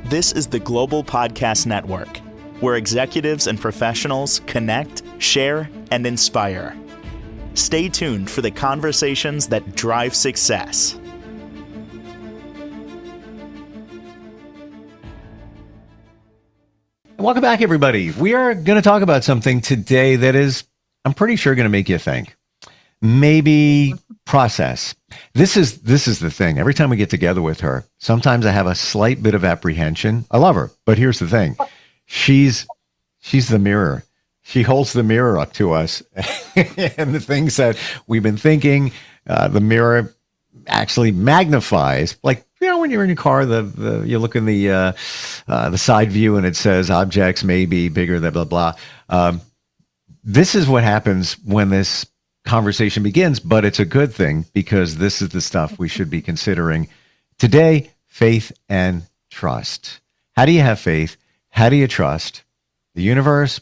This is the Global Podcast Network, where executives and professionals connect, share, and inspire. Stay tuned for the conversations that drive success. Welcome back, everybody. We are going to talk about something today that is, I'm pretty sure, going to make you think. Maybe process. This is the thing. Every time we get together with her, sometimes I have a slight bit of apprehension. I love her, but here's the thing. She's the mirror. She holds the mirror up to us, and the things that we've been thinking, the mirror actually magnifies. Like, you know, when you're in your car, you look in the side view and it says objects may be bigger than blah blah. This is what happens when this conversation begins, but it's a good thing because this is the stuff we should be considering today. Faith and trust. How do you have faith? How do you trust the universe,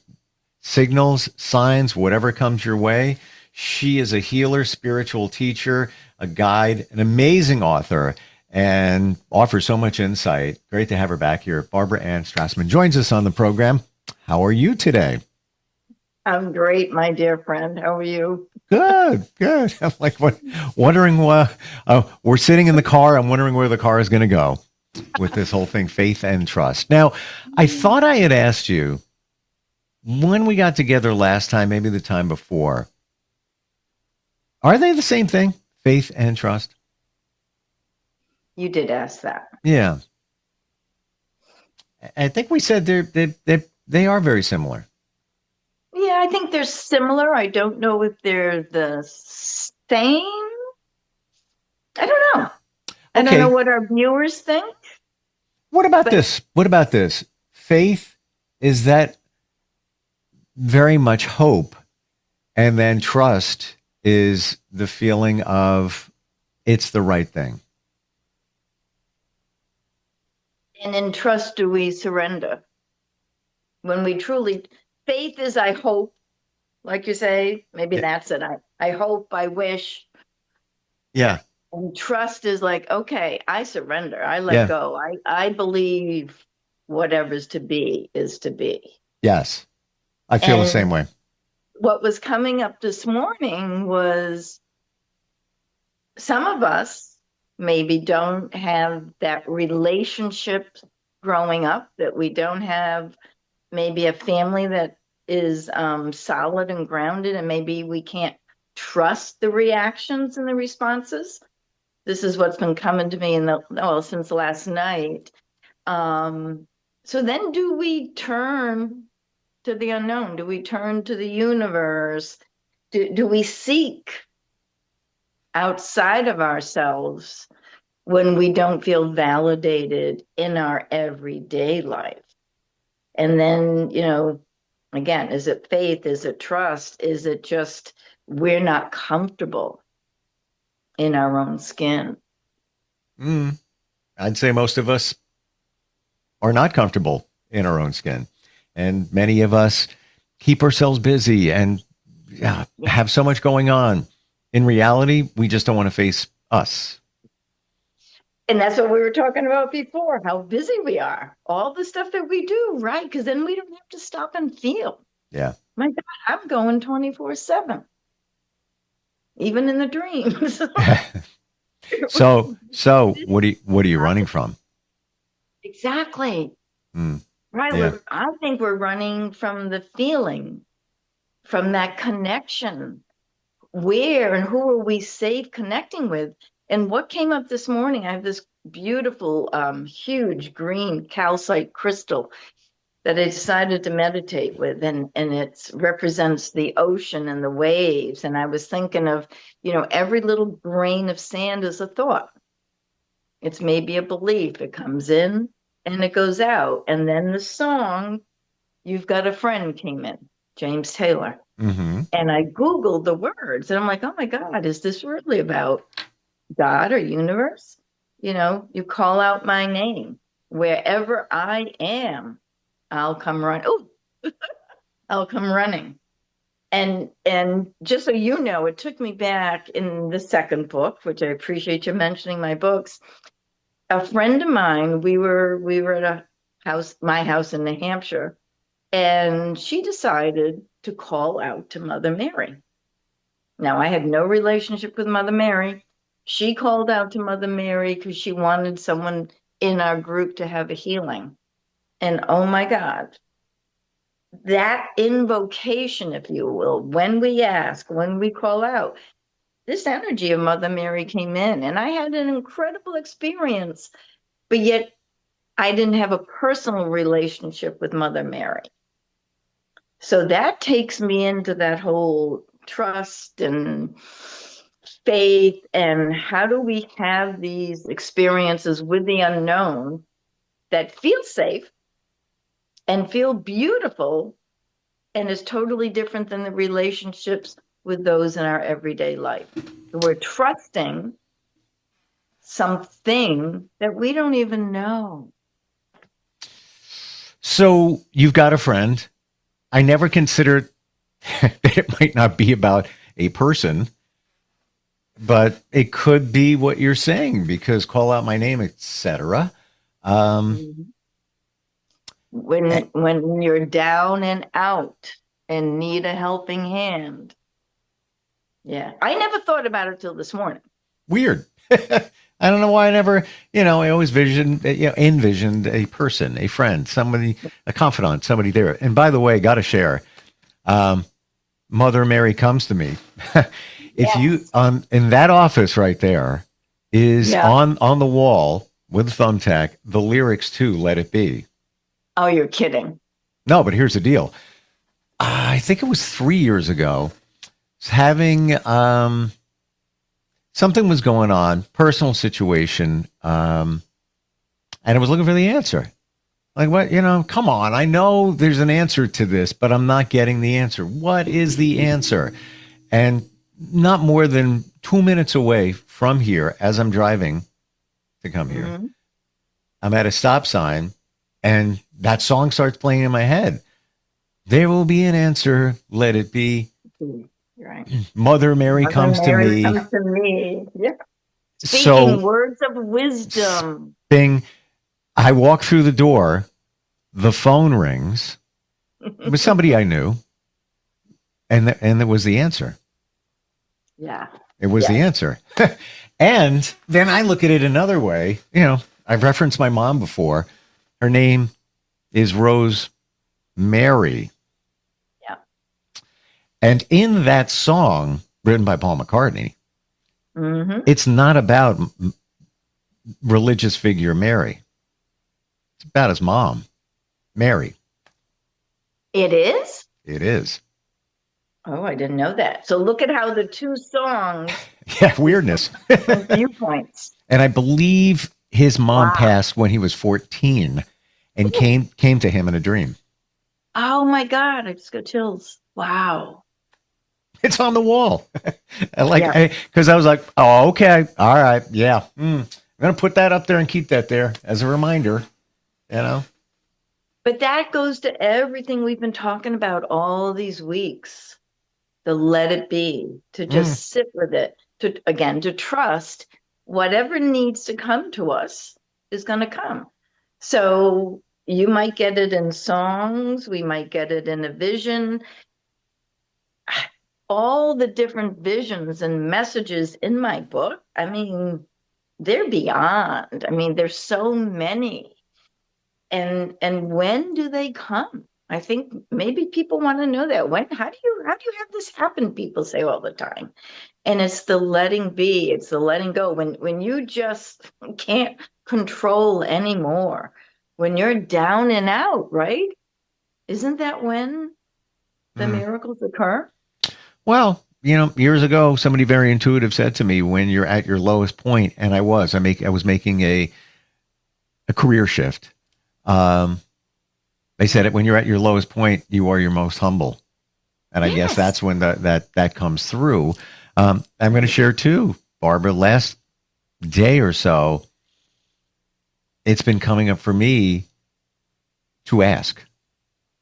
signals, signs, whatever comes your way? She is a healer, spiritual teacher, a guide, an amazing author, and offers so much insight. Great to have her back here. Barbara Ann Strassman joins us on the program. How are you today? I'm great, my dear friend. How are you? Good. I'm like wondering we're sitting in the car. I'm wondering where the car is going to go with this whole thing, faith and trust. Now, I thought I had asked you when we got together last time, maybe the time before, are they the same thing, faith and trust? You did ask that. Yeah. I think we said they are very similar. Yeah, I think they're similar. I don't know if they're the same. I don't know. I don't know what our viewers think. What about this? Faith, is that very much hope, and then trust is the feeling of it's the right thing. And in trust do we surrender. When we truly, faith is I hope, like you say, maybe that's it. I hope, I wish. Yeah. And trust is like, okay, I surrender. I let go. I believe whatever's to be is to be. Yes. I feel the same way. What was coming up this morning was some of us maybe don't have that relationship growing up, that we don't have maybe a family that is solid and grounded, and maybe we can't trust the reactions and the responses. This is what's been coming to me since last night. So then do we turn to the unknown? Do we turn to the universe? Do we seek outside of ourselves when we don't feel validated in our everyday life? And then, again, is it faith? Is it trust? Is it just we're not comfortable in our own skin? I'd say most of us are not comfortable in our own skin. And many of us keep ourselves busy and have so much going on. In reality, we just don't want to face us. And that's what we were talking about before, how busy we are. All the stuff that we do, right? Because then we don't have to stop and feel. Yeah. My God, I'm going 24/7. Even in the dreams. So what are you running from? Exactly. Right. Yeah. I think we're running from the feeling, from that connection. Where and who are we safe connecting with? And what came up this morning, I have this beautiful, huge green calcite crystal that I decided to meditate with, and it represents the ocean and the waves. And I was thinking of, every little grain of sand is a thought. It's maybe a belief. It comes in and it goes out. And then the song, You've Got a Friend, came in, James Taylor. Mm-hmm. And I Googled the words and I'm like, oh my God, is this really about God or universe? You call out my name. Wherever I am, I'll come run. Oh, I'll come running. And just so you know, it took me back in the second book, which I appreciate you mentioning my books. A friend of mine, we were at my house in New Hampshire. And she decided to call out to Mother Mary. Now, I had no relationship with Mother Mary. She called out to Mother Mary because she wanted someone in our group to have a healing. And oh my God, that invocation, if you will, when we ask, when we call out, this energy of Mother Mary came in, and I had an incredible experience, but yet I didn't have a personal relationship with Mother Mary. So that takes me into that whole trust and faith, and how do we have these experiences with the unknown that feel safe and feel beautiful and is totally different than the relationships with those in our everyday life. We're trusting something that we don't even know. So you've got a friend. I never considered that it might not be about a person, but it could be what you're saying, because call out my name, etc. When you're down and out and need a helping hand. Yeah. I never thought about it till this morning. Weird. I don't know why I never, I always envisioned a person, a friend, somebody, a confidant, somebody there. And by the way, got to share, Mother Mary comes to me. If you, in that office right there is on the wall with a thumbtack, the lyrics to Let It Be. Oh, you're kidding. No, but here's the deal. I think it was 3 years ago. I was having, something was going on, personal situation, and I was looking for the answer. Like, what, come on, I know there's an answer to this, but I'm not getting the answer. What is the answer? And not more than 2 minutes away from here, as I'm driving to come here, I'm at a stop sign, and that song starts playing in my head. There will be an answer, let it be. Right. Mother Mary comes to me. Comes to me. Yeah. Speaking words of wisdom. I walk through the door. The phone rings. It was somebody I knew, and it was the answer. Yeah. It was the answer. And then I look at it another way. I've referenced my mom before. Her name is Rose Mary. Yeah. And in that song written by Paul McCartney, it's not about religious figure Mary. It's about his mom, Mary. It is? It is. Oh, I didn't know that. So look at how the two songs. Yeah, weirdness. Viewpoints. And I believe his mom passed when he was 14 and came to him in a dream. Oh my God, I just got chills. Wow. It's on the wall. Because I was like, oh, okay. All right. Yeah. I'm going to put that up there and keep that there as a reminder, But that goes to everything we've been talking about all these weeks. The let it be, to just sit with it, to trust whatever needs to come to us is going to come. So you might get it in songs. We might get it in a vision. All the different visions and messages in my book, I mean, they're beyond. I mean, there's so many. And when do they come? I think maybe people want to know that. How do you have this happen? People say all the time. And it's the letting be, it's the letting go. When you just can't control anymore, when you're down and out, right? Isn't that when the miracles occur? Well, years ago, somebody very intuitive said to me, when you're at your lowest point, and I was making a career shift. They said it, when you're at your lowest point, you are your most humble. And I guess that's when that comes through. I'm going to share too, Barbara, last day or so, it's been coming up for me to ask.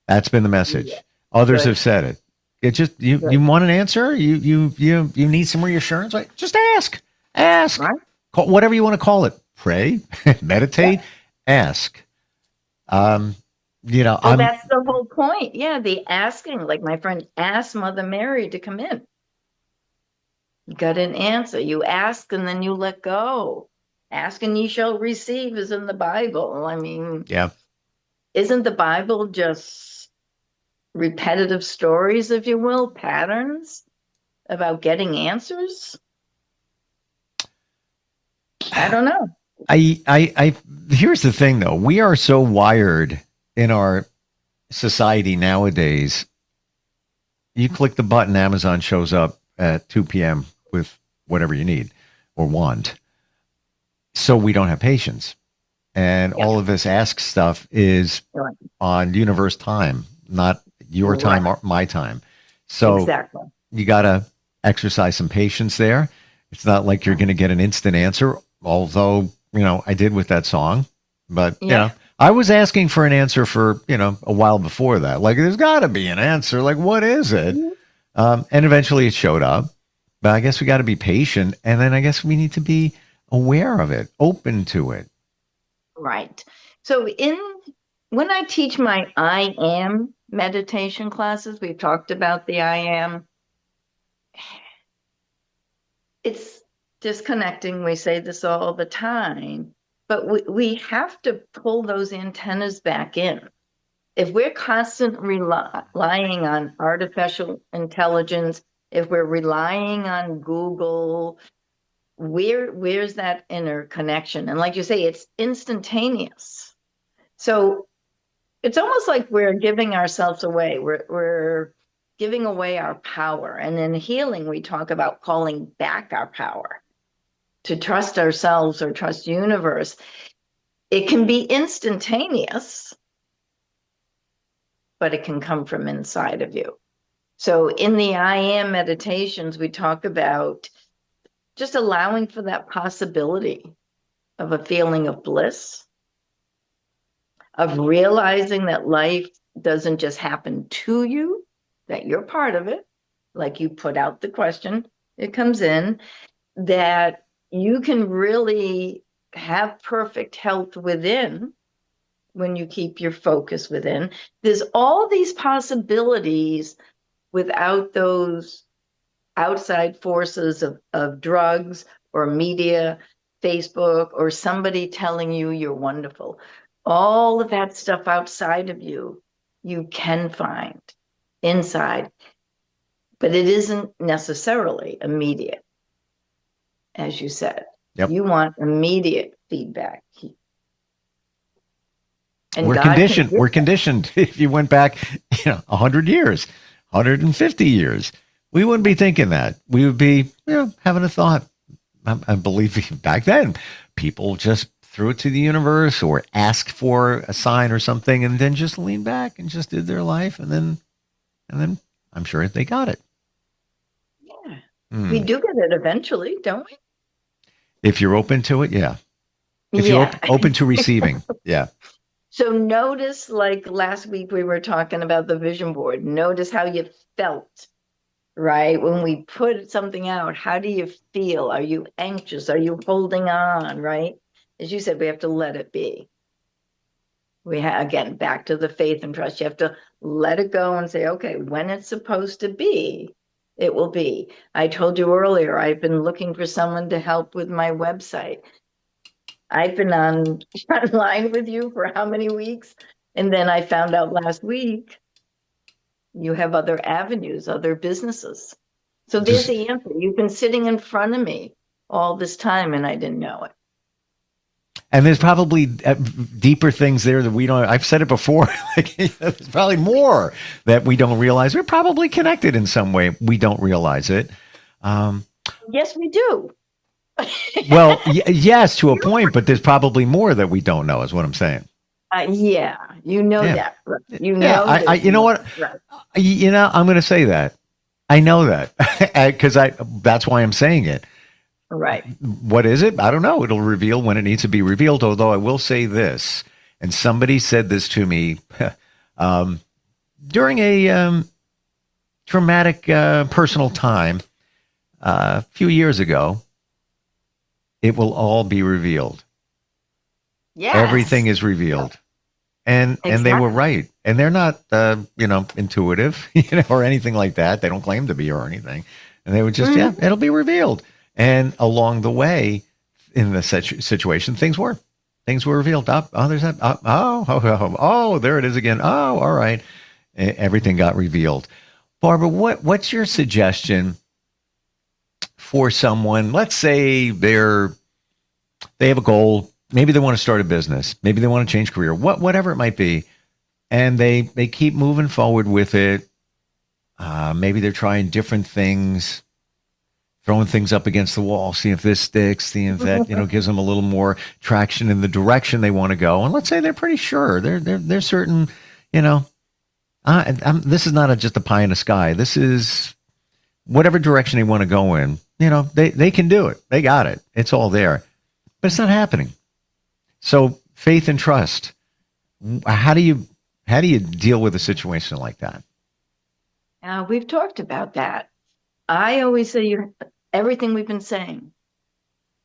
That's been the message. Yeah. Others have said it. It just, you want an answer? You need some reassurance? Right? Just ask. Right. Whatever you want to call it. Pray, meditate, ask. Well, I'm that's the whole point. Yeah, the asking, like my friend asked Mother Mary to come in. You got an answer. You ask and then you let go. Ask and ye shall receive is in the Bible. I mean, yeah. isn't the Bible just repetitive stories, if you will, patterns about getting answers? I don't know. I here's the thing though. We are so wired in our society nowadays. You click the button, Amazon shows up at 2 p.m. with whatever you need or want. So we don't have patience. And Yeah. all of this ask stuff is Right. on universe time, not your time or my time. So Exactly. you got to exercise some patience there. It's not like you're going to get an instant answer, although, I did with that song. But, Yeah. I was asking for an answer for, a while before that. Like, there's got to be an answer. Like, what is it? And eventually it showed up. But I guess we got to be patient. And then I guess we need to be aware of it, open to it. Right. So when I teach my I am meditation classes, we've talked about the I am. It's disconnecting. We say this all the time, but we have to pull those antennas back in. If we're constantly relying on artificial intelligence, if we're relying on Google, where's that inner connection? And like you say, it's instantaneous. So it's almost like we're giving ourselves away. We're giving away our power. And in healing, we talk about calling back our power to trust ourselves or trust universe. It can be instantaneous, but it can come from inside of you. So in the I am meditations, we talk about just allowing for that possibility of a feeling of bliss, of realizing that life doesn't just happen to you, that you're part of it. Like you put out the question, it comes in, that you can really have perfect health within when you keep your focus within. There's all these possibilities without those outside forces of drugs or media, Facebook, or somebody telling you you're wonderful. All of that stuff outside of you, you can find inside, but it isn't necessarily immediate, as you said. Yep. You want immediate feedback. And We're God conditioned. can give We're that. conditioned. If you went back, 100 years, 150 years, we wouldn't be thinking that. We would be, having a thought. I believe back then, people just threw it to the universe or asked for a sign or something, and then just leaned back and just did their life, and then I'm sure they got it. Yeah. We do get it eventually, don't we? If you're open to it, yeah. If Yeah. you're open to receiving, yeah. So notice, like last week we were talking about the vision board. Notice how you felt, right? When we put something out, how do you feel? Are you anxious? Are you holding on, right? As you said, we have to let it be. We have, again, back to the faith and trust. You have to let it go and say, okay, when it's supposed to be, it will be. I told you earlier, I've been looking for someone to help with my website. I've been online with you for how many weeks? And then I found out last week you have other avenues, other businesses. So there's the answer. You've been sitting in front of me all this time and I didn't know it. And there's probably deeper things there that we don't. I've said it before. There's probably more that we don't realize. We're probably connected in some way. We don't realize it. Yes, we do. Well, yes, to a point, but there's probably more that we don't know. Is what I'm saying. Yeah, you know Yeah. that. Right? You Yeah, know. you know what? Right. I'm going to say that. I know that because that's why I'm saying it. Right. What is it? I don't know. It'll reveal when it needs to be revealed. Although I will say this, and somebody said this to me during a traumatic personal time a few years ago. It will all be revealed. Yes. Everything is revealed. And they were Exactly. right. And they're not, intuitive, or anything like that. They don't claim to be or anything. And they would just, yeah, Mhm. it'll be revealed. And along the way, in the situation, things were revealed. There's that. There it is again. Oh, all right. Everything got revealed. Barbara, what's your suggestion for someone? Let's say they have a goal. Maybe they want to start a business. Maybe they want to change career. Whatever it might be, and they keep moving forward with it. Maybe they're trying different things, throwing things up against the wall, seeing if this sticks, seeing if that gives them a little more traction in the direction they want to go. And let's say they're pretty sure they're certain. You know, this is not just a pie in the sky. This is whatever direction they want to go in. They can do it. They got it. It's all there, but it's not happening. So faith and trust. How do you deal with a situation like that? We've talked about that. I always say everything we've been saying,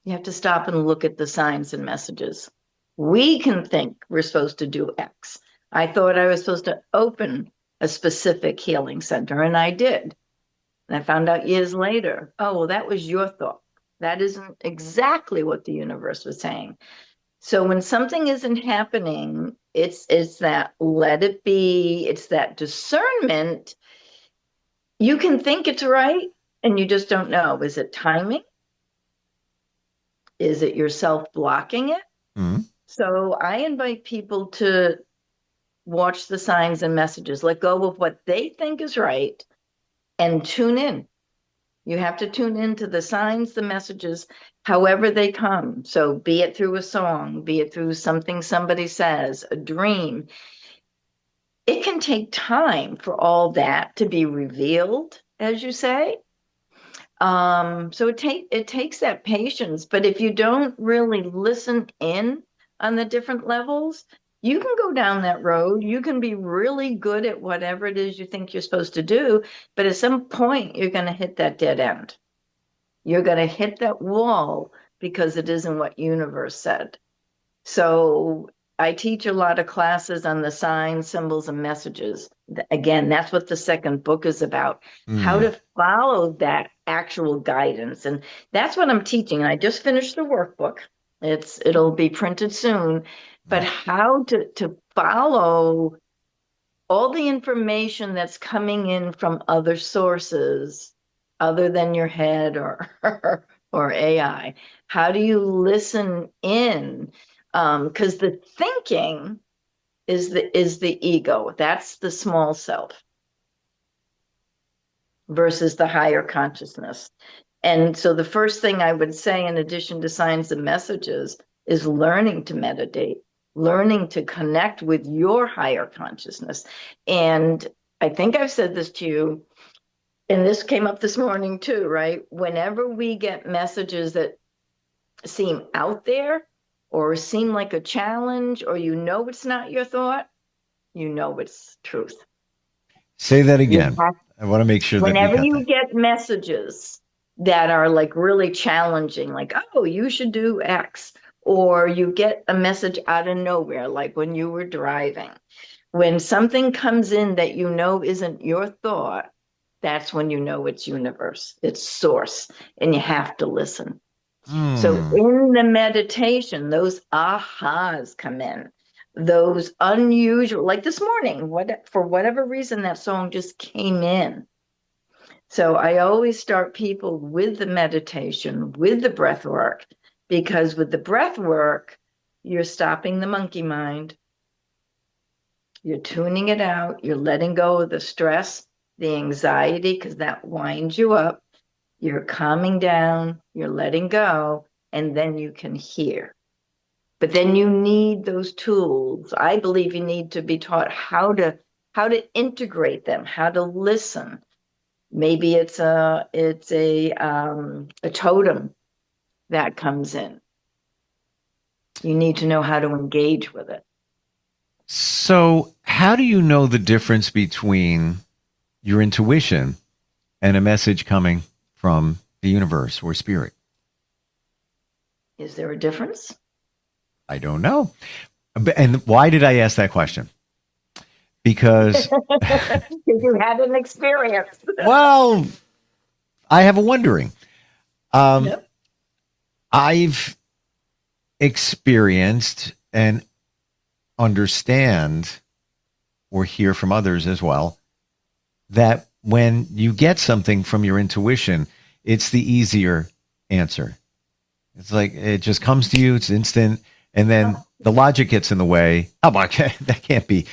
you have to stop and look at the signs and messages. We can think we're supposed to do X. I thought I was supposed to open a specific healing center, and I did. And I found out years later, oh, well, that was your thought. That isn't exactly what the universe was saying. So when something isn't happening, it's that let it be, it's that discernment. You can think it's right and you just don't know. Is it timing? Is it yourself blocking it? Mm-hmm. So I invite people to watch the signs and messages, let go of what they think is right, and tune in. You have to tune into the signs, the messages, however they come. So be it through a song, be it through something somebody says, a dream. It can take time for all that to be revealed, as you say. So it takes that patience, but if you don't really listen in on the different levels, you can go down that road. You can be really good at whatever it is you think you're supposed to do, but at some point you're going to hit that dead end. You're going to hit that wall because it isn't what universe said. So I teach a lot of classes on the signs, symbols, and messages. Again, that's what the second book is about, how to follow that actual guidance. And that's what I'm teaching. I just finished the workbook. It'll be printed soon, but how to follow all the information that's coming in from other sources other than your head or or AI. How do you listen in? Because the thinking is the ego. That's the small self versus the higher consciousness. And so the first thing I would say, in addition to signs and messages, is learning to meditate, learning to connect with your higher consciousness. And I think I've said this to you, and this came up this morning too, right? Whenever we get messages that seem out there or seem like a challenge, or it's not your thought, it's truth. Say that again. I want to make sure that we Whenever got you that. get messages that are like really challenging, like, oh, you should do X, or you get a message out of nowhere, like when you were driving, when something comes in that isn't your thought, that's when it's universe, it's source, and you have to listen. So in the meditation, those ahas come in, those unusual, like this morning, for whatever reason, that song just came in. So I always start people with the meditation, with the breath work, because with the breath work, you're stopping the monkey mind. You're tuning it out. You're letting go of the stress, the anxiety, because that winds you up. You're calming down, you're letting go, and then you can hear. But then you need those tools. I believe you need to be taught how to integrate them, how to listen. Maybe it's a totem that comes in. You need to know how to engage with it. So, how do you know the difference between your intuition and a message coming from the universe or spirit? Is there a difference? I don't know. And why did I ask that question? Because, You had an experience. well, I have a wondering. Yep. I've experienced and understand or hear from others as well that when you get something from your intuition, it's the easier answer. It's like it just comes to you, it's instant, and then the logic gets in the way. Oh my God, that can't be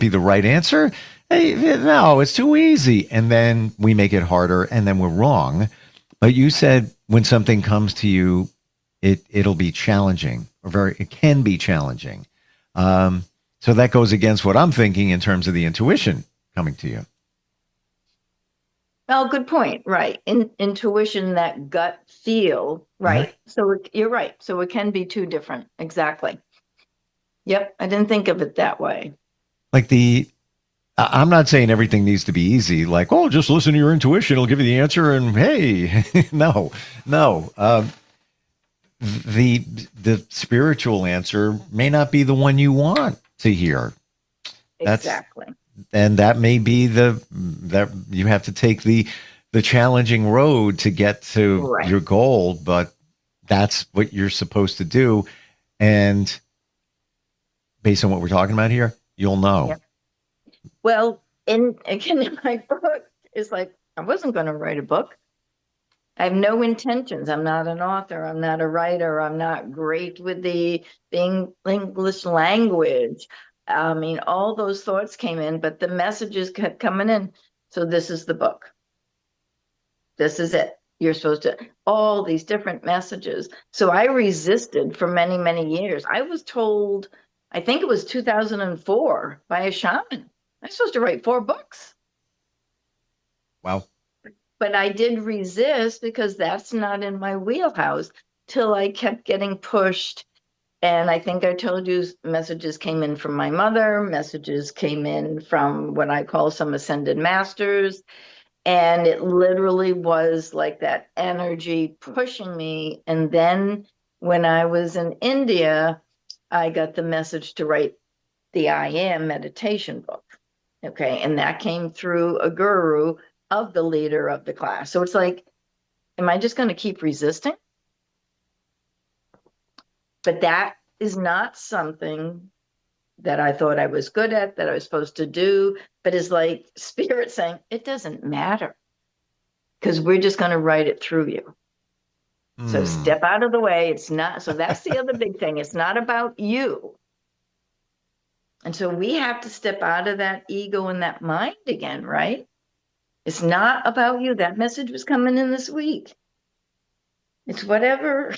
the right answer. Hey, no, it's too easy. And then we make it harder and then we're wrong. But you said when something comes to you, it'll be challenging it can be challenging. So that goes against what I'm thinking in terms of the intuition coming to you. Well, good point. Right. Intuition, that gut feel. Right. So you're right. So it can be two different. Exactly. Yep. I didn't think of it that way. Like I'm not saying everything needs to be easy. Like, oh, just listen to your intuition; it'll give you the answer. And hey, no. The spiritual answer may not be the one you want to hear. Exactly. And that may be that you have to take the challenging road to get to your goal, but that's what you're supposed to do. And based on what we're talking about here, you'll know. Yep. Well, in my book, it's like I wasn't going to write a book. I have no intentions. I'm not an author. I'm not a writer. I'm not great with the English language. I mean, all those thoughts came in, but the messages kept coming in. So this is the book. This is it. You're supposed to, all these different messages. So I resisted for many, many years. I was told, I think it was 2004 by a shaman, I'm supposed to write 4 books. Wow. But I did resist because that's not in my wheelhouse till I kept getting pushed. And I think I told you messages came in from my mother, messages came in from what I call some ascended masters. And it literally was like that energy pushing me. And then when I was in India, I got the message to write the I Am meditation book. Okay. And that came through a guru of the leader of the class. So it's like, am I just going to keep resisting? But that is not something that I thought I was good at, that I was supposed to do, but is like spirit saying, it doesn't matter because we're just going to write it through you. So step out of the way. It's not. So that's the other big thing. It's not about you. And so we have to step out of that ego and that mind again, right? It's not about you. That message was coming in this week. It's whatever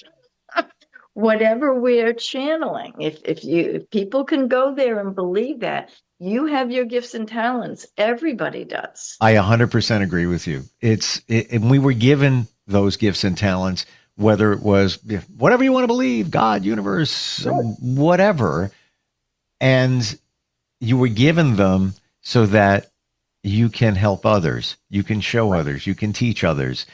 we're channeling. If people can go there and believe that, you have your gifts and talents. Everybody does. I 100% agree with you. And we were given those gifts and talents, whether it was whatever you want to believe, God, universe, whatever. And you were given them so that you can help others, you can show others, you can teach others.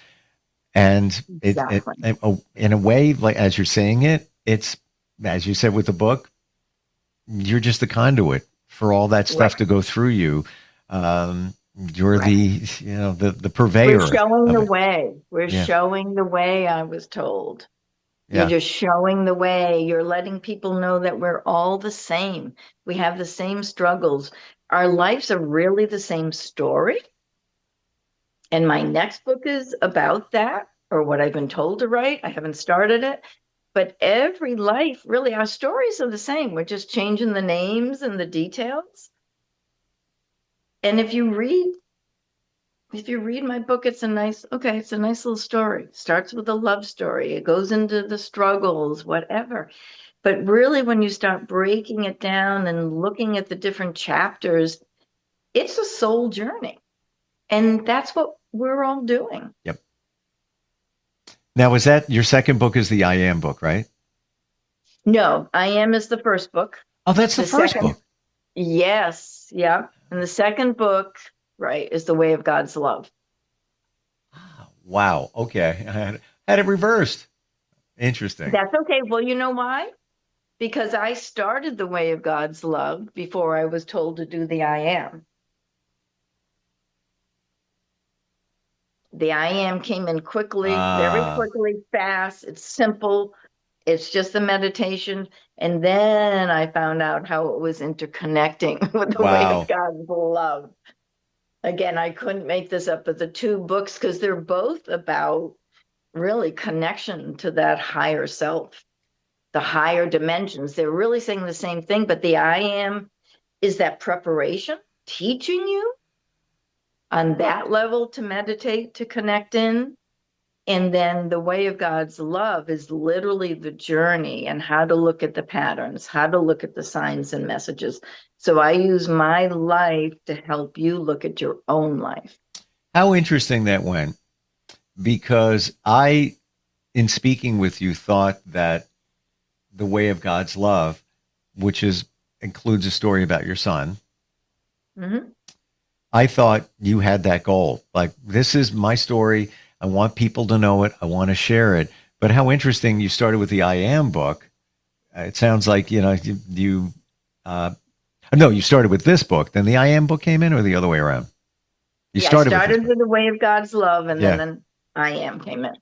And in a way, like as you're saying it, it's, as you said with the book, you're just the conduit for all that stuff to go through you. You're the purveyor. We're showing the way. We're showing the way, I was told. You're just showing the way. You're letting people know that we're all the same. We have the same struggles. Our lives are really the same story. And my next book is about that, or what I've been told to write. I haven't started it. But every life, really, our stories are the same. We're just changing the names and the details. And if you read my book, it's a nice little story. It starts with a love story. It goes into the struggles, whatever. But really, when you start breaking it down and looking at the different chapters, it's a soul journey. And that's what we're all doing. Yep. Now, was that your second book is the I Am book, right? No, I Am is the first book. Oh, that's the first book. Yes. Yeah. And the second book, right, is The Way of God's Love. Wow. Okay. I had it reversed. Interesting. That's okay. Well, you know why? because I started the way of God's love before I was told to do the I am. The I am came in quickly, very quickly, fast. It's simple. It's just a meditation. And then I found out how it was interconnecting with the way of Wow. God's love. Again, I couldn't make this up, but the two books, because they're both about really connection to that higher self, the higher dimensions. They're really saying the same thing, but the I am is that preparation, teaching you on that level to meditate, to connect in. And then the way of God's love is literally the journey and how to look at the patterns, how to look at the signs and messages. So I use my life to help you look at your own life. How interesting that went, because I, in speaking with you, thought that the way of God's love, which includes a story about your son, Mm-hmm. I thought you had that goal. Like, this is my story. I want people to know it. I want to share it. But how interesting you started with the I Am book. It sounds like, you no, you started with this book, then the I Am book came in, or the other way around? You I started started with with the way of God's love, and Yeah. then I am came in.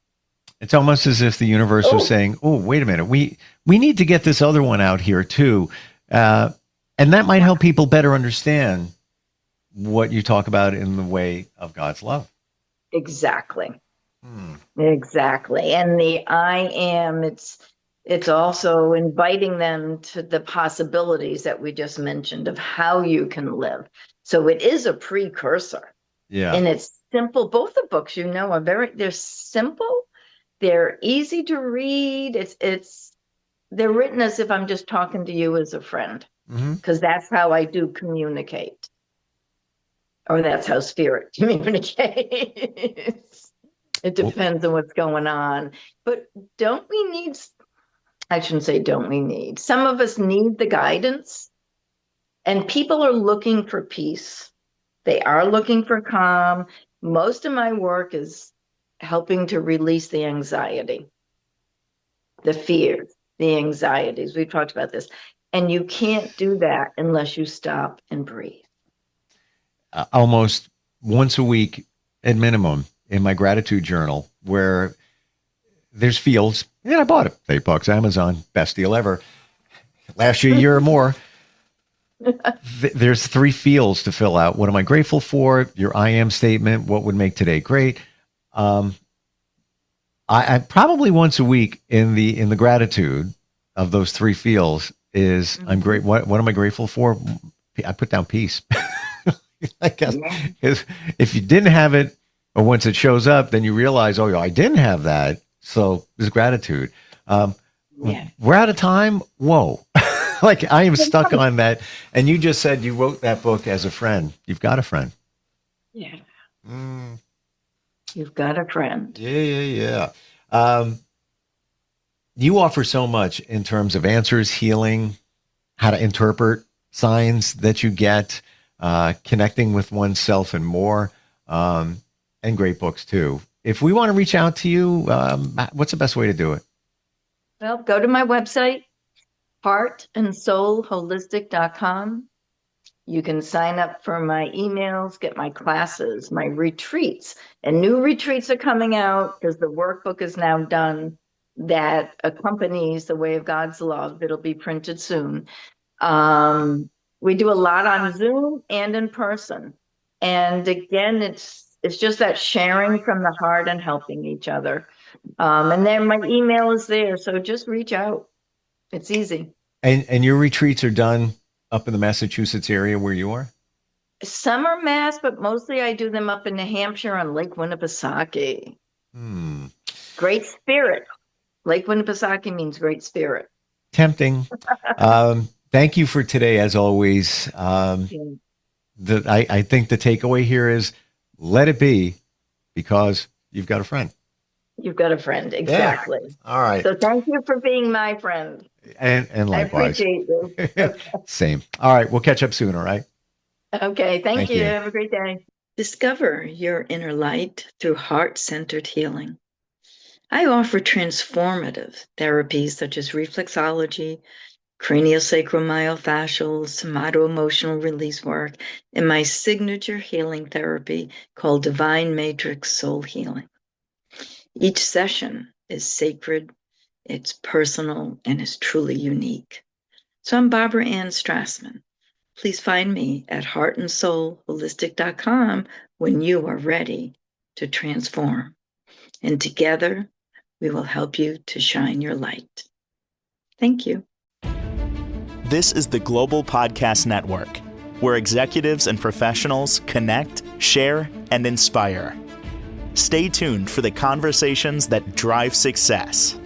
It's almost as if the universe was Oh. saying, "Oh, wait a minute, we need to get this other one out here too," and that might help people better understand what you talk about in the way of God's love. Exactly. Exactly. And the I am, it's also inviting them to the possibilities that we just mentioned of how you can live. So it is a precursor. Yeah. And it's simple. Both the books, are they're simple. They're easy to read. They're written as if I'm just talking to you as a friend, because that's how I do communicate. Or that's how spirit communicates. It depends on what's going on. But I shouldn't say don't we need. Some of us need the guidance, and people are looking for peace. They are looking for calm. Most of my work is helping to release the anxiety, the fears, the anxieties. We've talked about this. And you can't do that unless you stop and breathe. Almost once a week at minimum in my gratitude journal, where there's fields, and I bought it, $8, Amazon, best deal ever. Last year or more. There's 3 fields to fill out. What am I grateful for? Your I am statement. What would make today great? I probably once a week in the gratitude of those 3 fields is I'm great. What am I grateful for? I put down peace. I guess because if you didn't have it, or once it shows up, then you realize, oh, I didn't have that. So there's gratitude. We're out of time. Whoa. Like, I am stuck on that. And you just said you wrote that book as a friend. You've got a friend. Yeah. You've got a friend. Yeah. You offer so much in terms of answers, healing, how to interpret signs that you get, connecting with oneself and more, and great books too. If we want to reach out to you, what's the best way to do it? Well, go to my website, heartandsoulholistic.com. You can sign up for my emails, get my classes, my retreats, and new retreats are coming out because the workbook is now done that accompanies the way of God's love. It'll be printed soon. We do a lot on Zoom and in person. And again, it's just that sharing from the heart and helping each other. And then my email is there. So just reach out. It's easy. And your retreats are done up in the Massachusetts area where you are? Some are mass, but mostly I do them up in New Hampshire on Lake Winnipesaukee. Great spirit. Lake Winnipesaukee means great spirit. Tempting. Thank you for today, as always. I think the takeaway here is let it be, because you've got a friend. You've got a friend. Exactly. Yeah. All right. So thank you for being my friend. And likewise. I appreciate you. Same. All right. We'll catch up soon. All right. Okay. Thank you. you. Have a great day. Discover your inner light through heart-centered healing. I offer transformative therapies such as reflexology, craniosacromyofascial, somatoemotional release work, and my signature healing therapy called Divine Matrix Soul Healing. Each session is sacred, it's personal, and is truly unique. So I'm Barbara Ann Strassman. Please find me at heartandsoulholistic.com when you are ready to transform. And together, we will help you to shine your light. Thank you. This is the Global Podcast Network, where executives and professionals connect, share, and inspire. Stay tuned for the conversations that drive success.